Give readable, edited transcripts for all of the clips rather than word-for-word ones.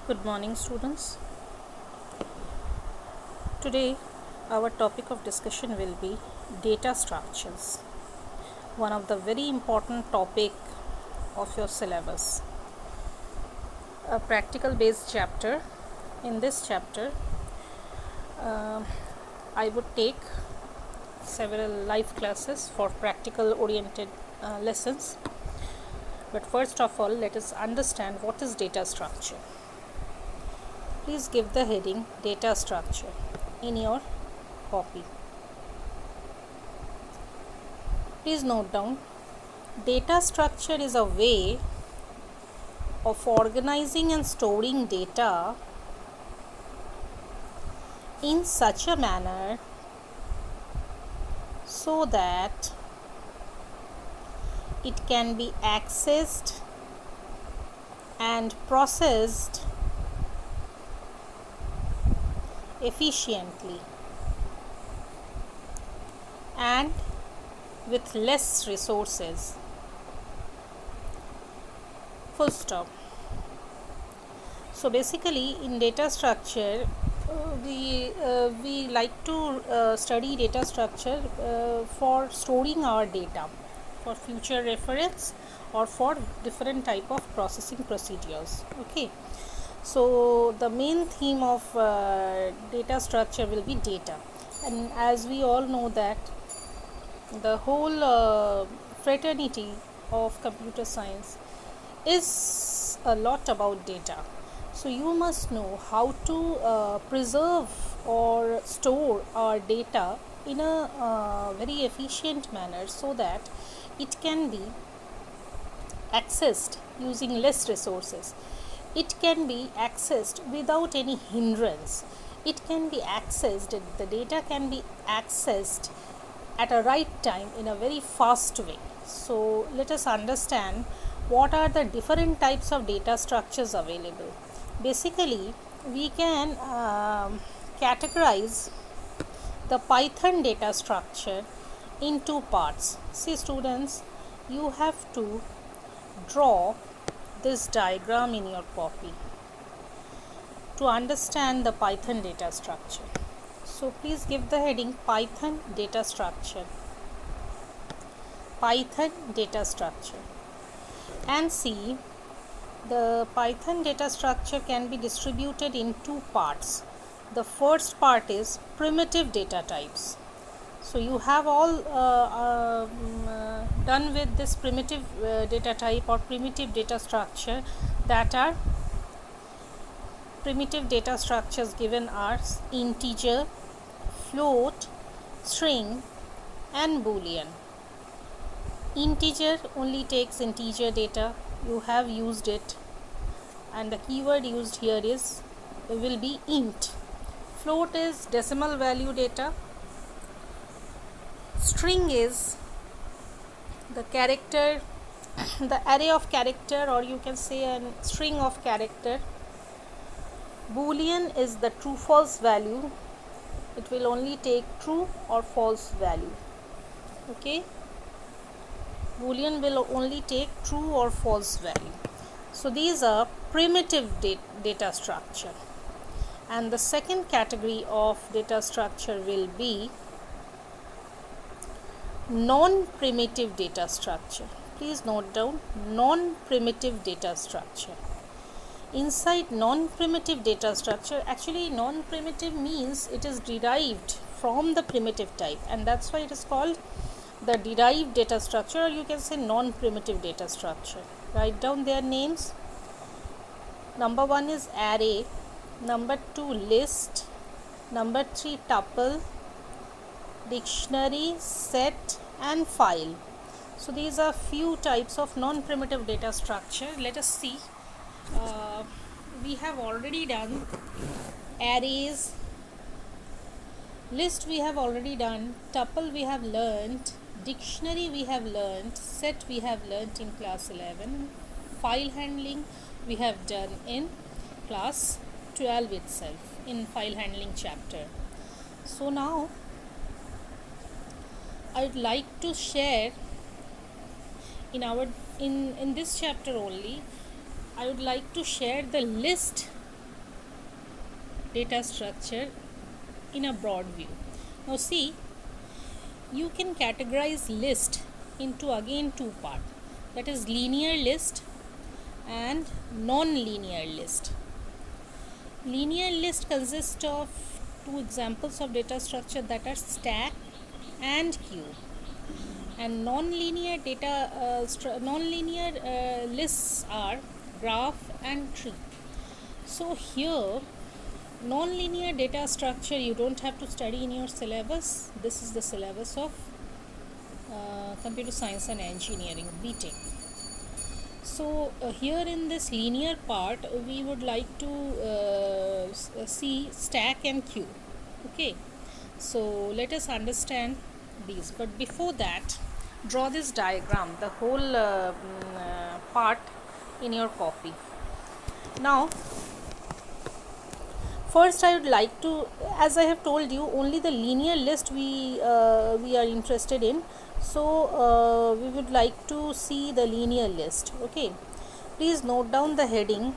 Good morning, students. Today, our topic of discussion will be data structures, one of the very important topic of your syllabus. A practical based chapter. In this chapter, I would take several live classes for practical oriented lessons. But first of all, let us understand what is data structure. Please give the heading data structure in your copy. Please note down, data structure is a way of organizing and storing data in such a manner so that it can be accessed and processed efficiently and with less resources. Full stop. So basically, in data structure, we like to study data structure for storing our data for future reference or for different type of processing procedures. Okay. So the main theme of data structure will be data, and as we all know that the whole fraternity of computer science is a lot about data. So you must know how to preserve or store our data in a very efficient manner so that it can be accessed using less resources. It can be accessed without any hindrance. It can be accessed, the data can be accessed at a right time in a very fast way. So let us understand what are the different types of data structures available. Basically, we can categorize the Python data structure in two parts. See students, you have to draw this diagram in your copy to understand the Python data structure. So please give the heading Python data structure. Python data structure. And see, the Python data structure can be distributed in two parts. The first part is primitive data types. So you have all done with this primitive data type or primitive data structure. That are primitive data structures given are integer, float, string and boolean. Integer only takes integer data, you have used it, and the keyword used here will be int. Float is decimal value data. String is the character, the array of character, or you can say a string of character. Boolean is the true false value. It will only take true or false value. Okay, Boolean will only take true or false value. So these are primitive data structure. And the second category of data structure will be non-primitive data structure. Please note down, non-primitive data structure. Inside non-primitive data structure, actually non-primitive means it is derived from the primitive type, and that's why it is called the derived data structure, or you can say non-primitive data structure. Write down their names. Number 1 is array, number 2 list, number 3 tuple, dictionary, set and file. So these are few types of non-primitive data structure. Let us see. We have already done arrays, list we have already done, tuple we have learnt, dictionary we have learnt, set we have learnt in class 11, file handling we have done in class 12 itself, in file handling chapter. So now I would like to share in this chapter only, I would like to share the list data structure in a broad view. Now see, you can categorize list into again two parts, that is linear list and non-linear list. Linear list consists of two examples of data structure, that are stack and queue, and non-linear lists are graph and tree. So here, non-linear data structure you don't have to study in your syllabus. This is the syllabus of computer science and engineering, BTech. So here in this linear part we would like to see stack and queue. Okay, so let us understand these, but before that, draw this diagram, the whole part in your copy. Now first I would like to, as I have told you, only the linear list we are interested in. So we would like to see the linear list. Okay, please note down the heading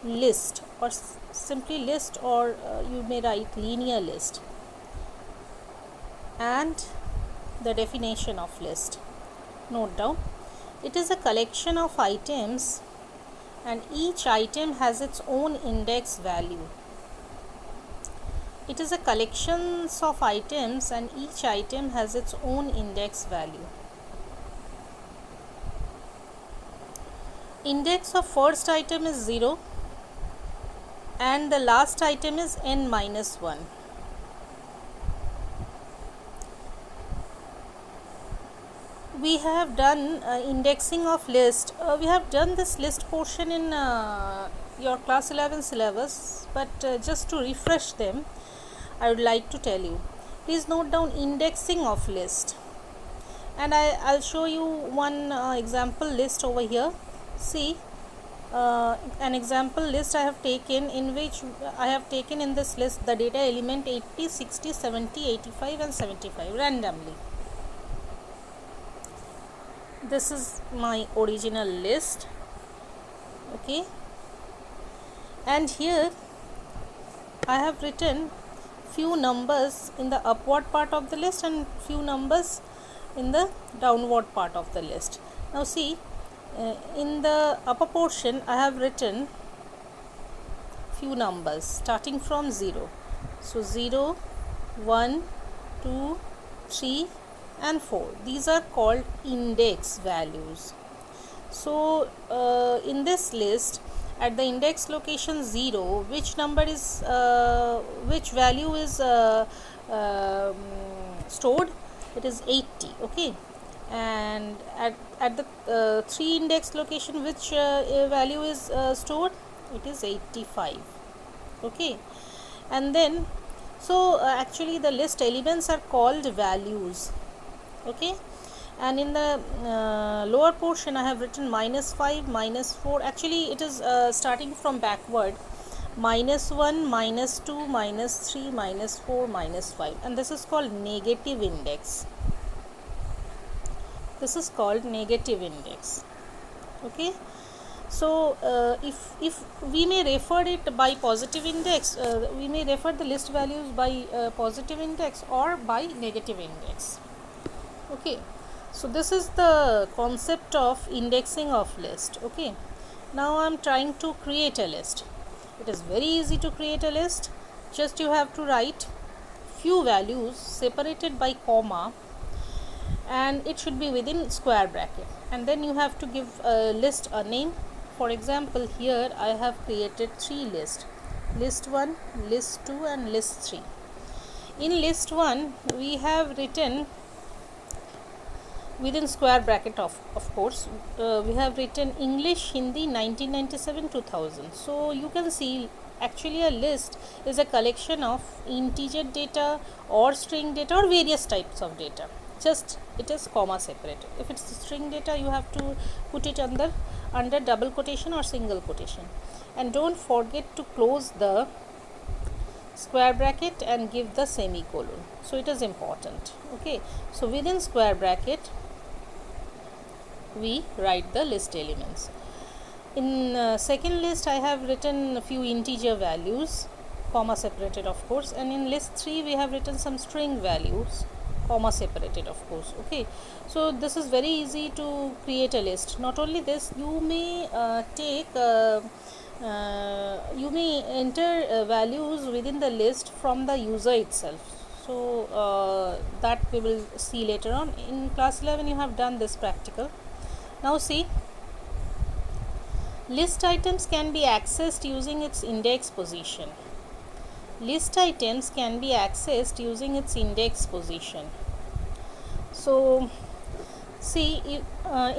list, or simply list, or you may write linear list, and the definition of list. Note down, it is a collection of items and each item has its own index value. It is a collection of items and each item has its own index value. Index of first item is 0 and the last item is n minus 1. We have done indexing of list. We have done this list portion in your class 11 syllabus, but just to refresh them, I would like to tell you. Please note down indexing of list, and I'll show you one example list over here. See, an example list I have taken, in which I have taken in this list the data element 80, 60, 70, 85 and 75 randomly. This is my original list. Okay, and here I have written few numbers in the upward part of the list and few numbers in the downward part of the list. Now see, in the upper portion I have written few numbers starting from 0. So 0, 1, 2, 3 and 4. These are called index values. So in this list, at the index location 0, which number is which value is stored? It is 80. Okay, and at the 3 index location, which value is stored? It is 85. Okay, and then so actually the list elements are called values. Okay, and in the lower portion I have written -5, -4. Actually it is starting from backward, -1, -2, -3, -4, -5, and this is called negative index. This is called negative index. Okay, so if we may refer it by positive index, we may refer the list values by positive index or by negative index. Okay, so this is the concept of indexing of list. Okay, now I am trying to create a list. It is very easy to create a list. Just you have to write few values separated by comma, and it should be within square bracket, and then you have to give a list a name. For example, here I have created 3 lists: list 1, list 2 and list 3. In list 1 we have written within square bracket, of course, we have written English, Hindi 1997-2000. So you can see actually a list is a collection of integer data or string data or various types of data. Just it is comma separated. If it's string data, you have to put it under double quotation or single quotation, and don't forget to close the square bracket and give the semicolon. So it is important. Okay, so within square bracket we write the list elements. In second list I have written a few integer values, comma separated of course, and in list 3 we have written some string values, comma separated of course. Okay, so this is very easy to create a list. Not only this, you may you may enter values within the list from the user itself. So that we will see later on. In class 11 you have done this practical. Now see, list items can be accessed using its index position. List items can be accessed using its index position. So see,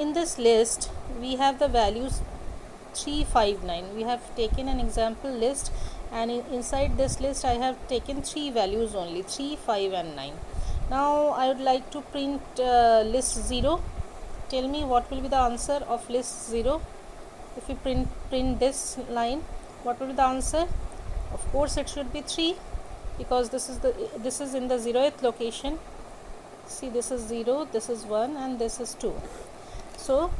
in this list we have the values 3, 5, 9. We have taken an example list, and inside this list I have taken 3 values only, 3, 5 and 9. Now I would like to print list 0. Tell me what will be the answer of list 0. If we print this line, what will be the answer? Of course it should be 3, because this is in the 0th location. See, this is 0, this is 1 and this is 2. So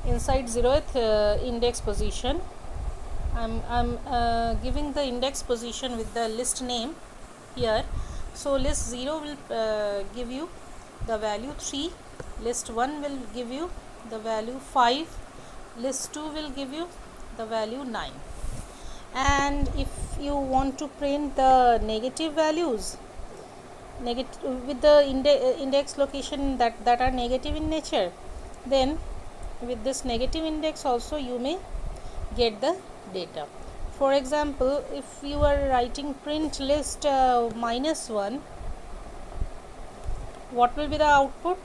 inside 0th index position, I'm giving the index position with the list name here. So list 0 will give you the value 3, list 1 will give you the value 5, list 2 will give you the value 9. And if you want to print the negative values, with the index location that are negative in nature, then with this negative index also you may get the data. For example, if you are writing print list -1, what will be the output?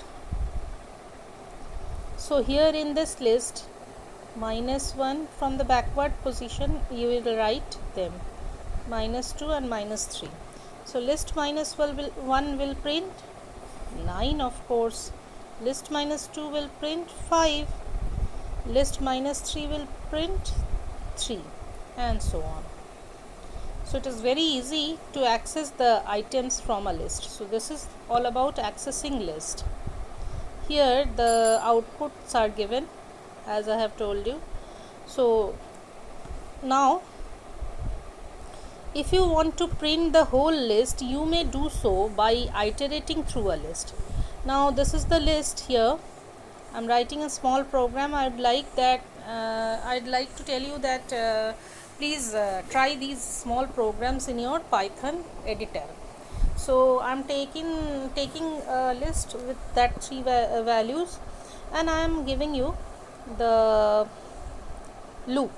So here in this list, -1, from the backward position you will write them, -2 and -3. So list -1 will print 9 of course, list -2 will print 5, list -3 will print 3, and so on. So it is very easy to access the items from a list. So this is all about accessing list. Here the outputs are given as I have told you. So now if you want to print the whole list, you may do so by iterating through a list. Now this is the list here. I'm writing a small program. I'd like to tell you that please try these small programs in your Python editor. So I'm taking a list with that 3 values, and I am giving you the loop.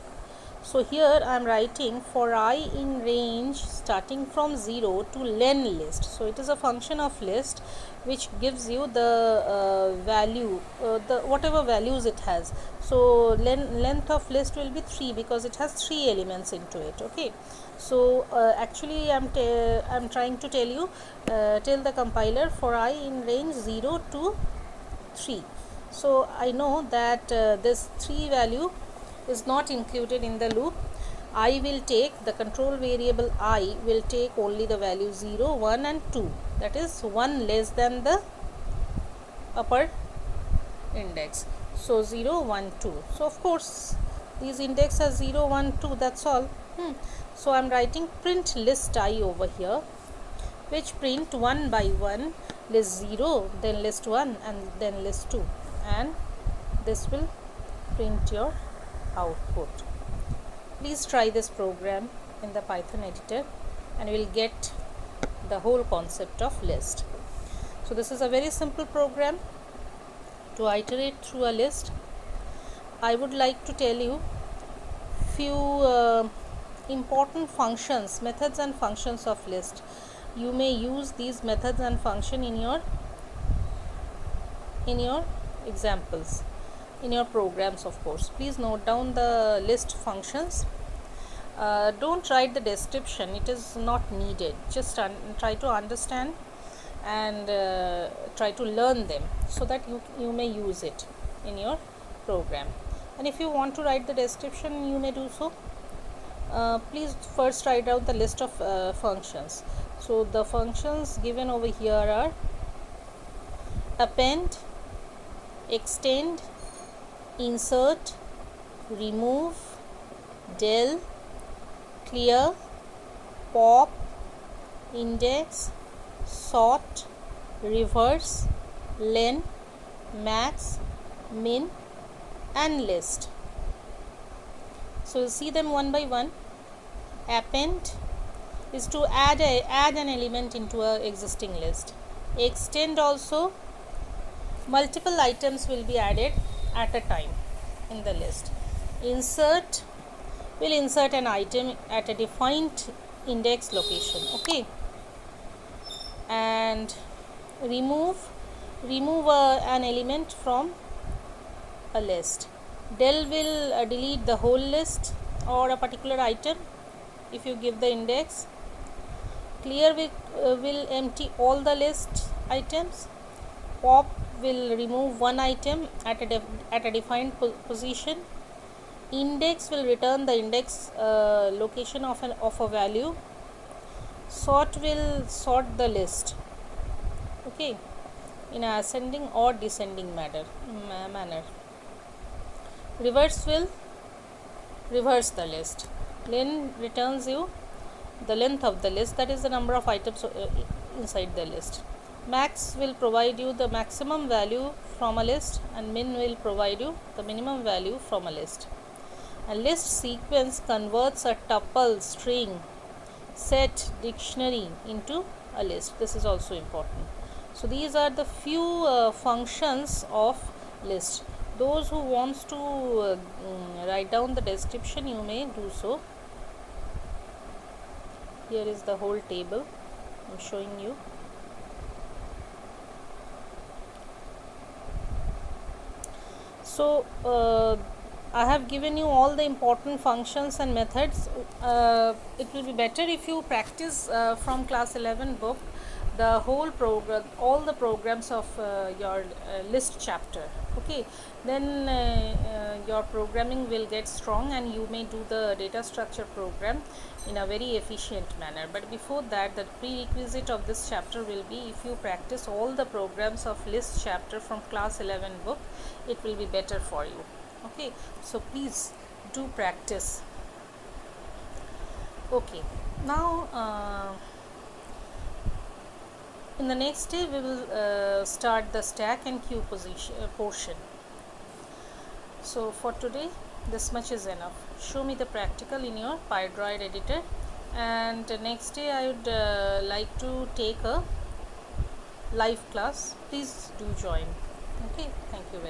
So here I am writing for I in range starting from 0 to len list. So it is a function of list which gives you the value, the whatever values it has. So length of list will be 3 because it has 3 elements into it. Okay, so actually I'm trying to tell you, tell the compiler for I in range 0 to 3. So I know that this 3 value is not included in the loop. I will take the control variable, I will take only the value 0, 1 and 2, that is 1 less than the upper index. So 0, 1, 2. So of course these index are 0, 1, 2, that's all. So I am writing print list I over here, which print 1 by 1, list 0, then list 1 and then list 2, and this will print your output. Please try this program in the Python editor and you will get the whole concept of list. So this is a very simple program to iterate through a list. I would like to tell you few important functions, methods and functions of list. You may use these methods and function in your examples, in your programs of course. Please note down the list functions. Don't write the description, it is not needed. Just try to understand and try to learn them so that you may use it in your program. And if you want to write the description, you may do so. Please first write out the list of functions. So the functions given over here are append, extend, insert, remove, del, clear, pop, index, sort, reverse, len, max, min and list. So we'll see them one by one. Append is to add an element into a existing list. Extend also, multiple items will be added at a time in the list. Insert will insert an item at a defined index location. Okay. And remove an element from a list. Del will delete the whole list or a particular item if you give the index. Clear will empty all the list items. Pop will remove one item at a defined position. Index will return the index location of a value. Sort will sort the list, okay, in an ascending or descending manner. Reverse will reverse the list. Len returns you the length of the list, that is the number of items inside the list. Max will provide you the maximum value from a list, and min will provide you the minimum value from a list. A list sequence converts a tuple, string, set, dictionary into a list. This is also important. So these are the few functions of list. Those who wants to write down the description, you may do so. Here is the whole table I am showing you. So I have given you all the important functions and methods. It will be better if you practice from class 11 book the whole program, all the programs of your list chapter. Okay, then your programming will get strong and you may do the data structure program in a very efficient manner. But before that, the prerequisite of this chapter will be, if you practice all the programs of list chapter from class 11 book, it will be better for you. Okay, so please do practice. Okay, now in the next day we will start the stack and queue portion. So for today this much is enough. Show me the practical in your PyDroid editor, and next day I would like to take a live class. Please do join. Okay, thank you very much.